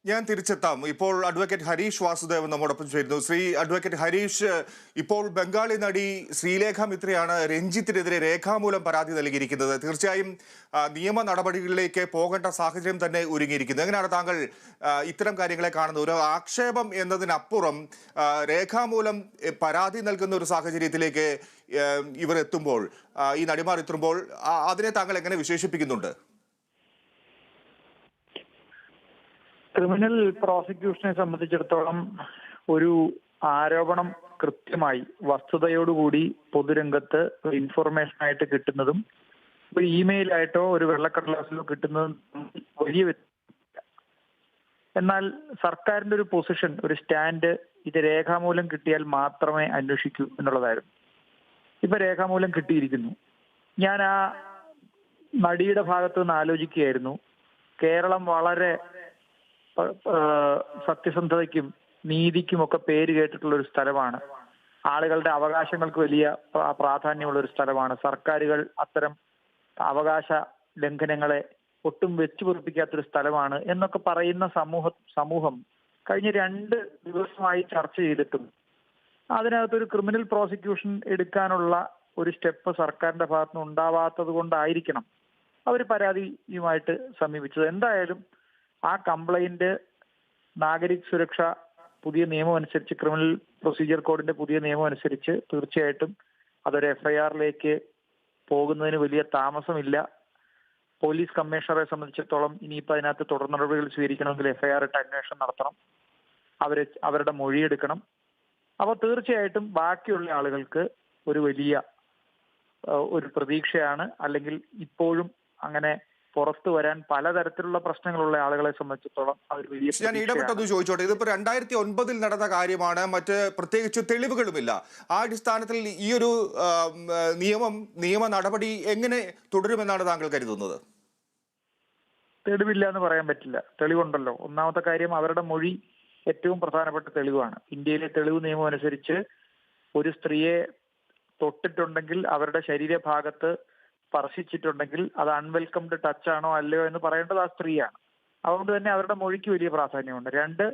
ഞാൻ തിരിച്ചെത്താം. ഇപ്പോൾ അഡ്വക്കേറ്റ് ഹരീഷ് വാസുദേവൻ നമ്മോടൊപ്പം ചേരുന്നു. ശ്രീ അഡ്വക്കേറ്റ് ഹരീഷ്, ഇപ്പോൾ ബംഗാളി നടി ശ്രീലേഖ മിത്രയാണ് രഞ്ജിത്തിനെതിരെ രേഖാമൂലം പരാതി നൽകിയിരിക്കുന്നത്. തീർച്ചയായും നിയമ നടപടികളിലേക്ക് പോകേണ്ട സാഹചര്യം തന്നെ ഒരുങ്ങിയിരിക്കുന്നു. എങ്ങനെയാണ് താങ്കൾ ഇത്തരം കാര്യങ്ങളെ കാണുന്നത്? ഒരു ആക്ഷേപം എന്നതിനപ്പുറം രേഖാമൂലം പരാതി നൽകുന്ന ഒരു സാഹചര്യത്തിലേക്ക് ഇവർ എത്തുമ്പോൾ, ഈ നടിമാർ എത്തുമ്പോൾ അതിനെ താങ്കൾ എങ്ങനെ വിശേഷിപ്പിക്കുന്നുണ്ട്? ക്രിമിനൽ പ്രോസിക്യൂഷനെ സംബന്ധിച്ചിടത്തോളം ഒരു ആരോപണം കൃത്യമായി വസ്തുതയോടുകൂടി പൊതുരംഗത്ത് ഒരു ഇൻഫർമേഷൻ ആയിട്ട് കിട്ടുന്നതും ഒരു ഇമെയിലായിട്ടോ ഒരു വെള്ളക്കടലാസിലോ കിട്ടുന്നതും വലിയ വ്യത്യാസം. എന്നാൽ സർക്കാരിന്റെ ഒരു പൊസിഷൻ, ഒരു സ്റ്റാൻഡ് ഇത് രേഖാമൂലം കിട്ടിയാൽ മാത്രമേ അന്വേഷിക്കൂ എന്നുള്ളതായിരുന്നു. ഇപ്പൊ രേഖാമൂലം കിട്ടിയിരിക്കുന്നു. ഞാൻ ആ നടിയുടെ ഭാഗത്ത് നിന്ന് ആലോചിക്കുകയായിരുന്നു. കേരളം വളരെ സത്യസന്ധതയ്ക്കും നീതിക്കുമൊക്കെ പേര് കേട്ടിട്ടുള്ള ഒരു സ്ഥലമാണ്. ആളുകളുടെ അവകാശങ്ങൾക്ക് വലിയ പ്രാധാന്യമുള്ള ഒരു സ്ഥലമാണ്. സർക്കാരുകൾ അത്തരം അവകാശ ലംഘനങ്ങളെ ഒട്ടും വെച്ചു പൊറിപ്പിക്കാത്തൊരു സ്ഥലമാണ് എന്നൊക്കെ പറയുന്ന സമൂഹം കഴിഞ്ഞ 2 ദിവസമായി ചർച്ച ചെയ്തിട്ടും അതിനകത്തൊരു ക്രിമിനൽ പ്രോസിക്യൂഷൻ എടുക്കാനുള്ള ഒരു സ്റ്റെപ്പ് സർക്കാരിന്റെ ഭാഗത്തുനിന്ന് ഉണ്ടാവാത്തത് കൊണ്ടായിരിക്കണം അവർ പരാതിയുമായിട്ട് സമീപിച്ചത്. എന്തായാലും ആ കംപ്ലൈന്റ് നാഗരിക് സുരക്ഷ പുതിയ നിയമം അനുസരിച്ച്, ക്രിമിനൽ പ്രൊസീജിയർ കോഡിന്റെ പുതിയ നിയമം അനുസരിച്ച് തീർച്ചയായിട്ടും അതൊരു എഫ്ഐആറിലേക്ക് പോകുന്നതിന് വലിയ താമസമില്ല. പോലീസ് കമ്മീഷണറെ സംബന്ധിച്ചിടത്തോളം ഇനിയിപ്പോൾ അതിനകത്ത് തുടർ നടപടികൾ സ്വീകരിക്കണമെങ്കിൽ എഫ്ഐആർ ഇട്ട് അന്വേഷണം നടത്തണം, അവരുടെ മൊഴിയെടുക്കണം. അപ്പോൾ തീർച്ചയായിട്ടും ബാക്കിയുള്ള ആളുകൾക്ക് ഒരു വലിയ ഒരു പ്രതീക്ഷയാണ്. അല്ലെങ്കിൽ ഇപ്പോഴും അങ്ങനെ പുറത്തു വരാൻ പലതരത്തിലുള്ള പ്രശ്നങ്ങളുള്ള ആളുകളെ സംബന്ധിച്ചിടത്തോളം അവർ വലിയ. ഞാൻ ഇടപെട്ടൊന്ന് ചോദിച്ചോട്ടെ, ഇതിപ്പോ 2009 നടന്ന കാര്യമാണ്, മറ്റ് പ്രത്യേകിച്ച് തെളിവുകളുമില്ല. ആ അടിസ്ഥാനത്തിൽ ഈ ഒരു നിയമ നടപടി എങ്ങനെ തുടരുമെന്നാണ് താങ്കൾ കരുതുന്നത്? തെളിവില്ല എന്ന് പറയാൻ പറ്റില്ല. തെളിവുണ്ടല്ലോ. ഒന്നാമത്തെ കാര്യം, അവരുടെ മൊഴി ഏറ്റവും പ്രധാനപ്പെട്ട തെളിവാണ്. ഇന്ത്യയിലെ തെളിവ് നിയമം അനുസരിച്ച് ഒരു സ്ത്രീയെ തൊട്ടിട്ടുണ്ടെങ്കിൽ, അവരുടെ ശരീരഭാഗത്ത് സ്പർശിച്ചിട്ടുണ്ടെങ്കിൽ അത് അൺവെൽക്കംഡ് ടച്ച് ആണോ അല്ലയോ എന്ന് പറയേണ്ടത് ആ സ്ത്രീയാണ്. അതുകൊണ്ട് തന്നെ അവരുടെ മൊഴിക്ക് വലിയ പ്രാധാന്യമുണ്ട്. 2,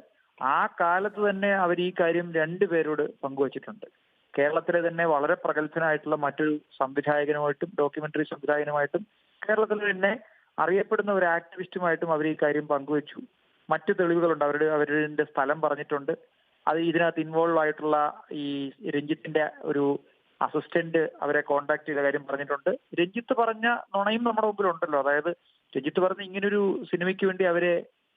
ആ കാലത്ത് തന്നെ അവർ ഈ കാര്യം 2 പേരോട് പങ്കുവച്ചിട്ടുണ്ട്. കേരളത്തിലെ തന്നെ വളരെ പ്രഗത്ഭനായിട്ടുള്ള മറ്റൊരു സംവിധായകനുമായിട്ടും ഡോക്യുമെന്ററി സംവിധായകനുമായിട്ടും കേരളത്തിൽ തന്നെ അറിയപ്പെടുന്ന ഒരു ആക്ടിവിസ്റ്റുമായിട്ടും അവർ ഈ കാര്യം പങ്കുവച്ചു. മറ്റു തെളിവുകളുണ്ട്. അവരുടെ സ്ഥലം പറഞ്ഞിട്ടുണ്ട്. അത് ഇതിനകത്ത് ഇൻവോൾവ് ആയിട്ടുള്ള ഈ രഞ്ജിത്തിന്റെ ഒരു അസിസ്റ്റന്റ് അവരെ കോണ്ടാക്ട് ചെയ്ത കാര്യം പറഞ്ഞിട്ടുണ്ട്. രഞ്ജിത്ത് പറഞ്ഞ നുണയും നമ്മുടെ മുമ്പിലുണ്ടല്ലോ. അതായത് രഞ്ജിത്ത് പറഞ്ഞ ഇങ്ങനൊരു സിനിമയ്ക്ക് വേണ്ടി അവരെ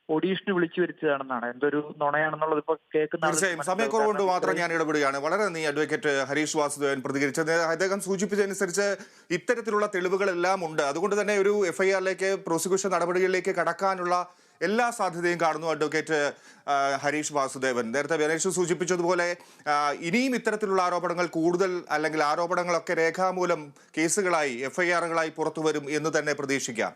ഓഡീഷന് വിളിച്ചു വരുത്തിയതാണെന്നാണ്. എന്തൊരു നുണയാണെന്നുള്ളത് ഇപ്പൊ കേൾക്കുന്ന. തീർച്ചയായും സമയക്കുറവുകൊണ്ട് മാത്രം ഞാൻ ഇടപെടുകയാണ്. വളരെ നന്ദി അഡ്വക്കേറ്റ് ഹരീഷ് വാസുദേവൻ പ്രതികരിച്ചത്. അദ്ദേഹം സൂചിപ്പിച്ചതനുസരിച്ച് ഇത്തരത്തിലുള്ള തെളിവുകളെല്ലാം ഉണ്ട്. അതുകൊണ്ട് തന്നെ ഒരു എഫ്ഐആറിലേക്ക്, പ്രോസിക്യൂഷൻ നടപടികളിലേക്ക് കടക്കാനുള്ള എല്ലാ സാധ്യതയും കാണുന്നു അഡ്വക്കേറ്റ് ഹരീഷ് വാസുദേവൻ. നേരത്തെ വിനേഷ് സൂചിപ്പിച്ചതുപോലെ ഇനിയും ഇത്തരത്തിലുള്ള ആരോപണങ്ങൾ കൂടുതൽ, അല്ലെങ്കിൽ ആരോപണങ്ങളൊക്കെ രേഖാമൂലം കേസുകളായി, എഫ്ഐആറുകളായി പുറത്തു വരും എന്ന് തന്നെ പ്രതീക്ഷിക്കാം.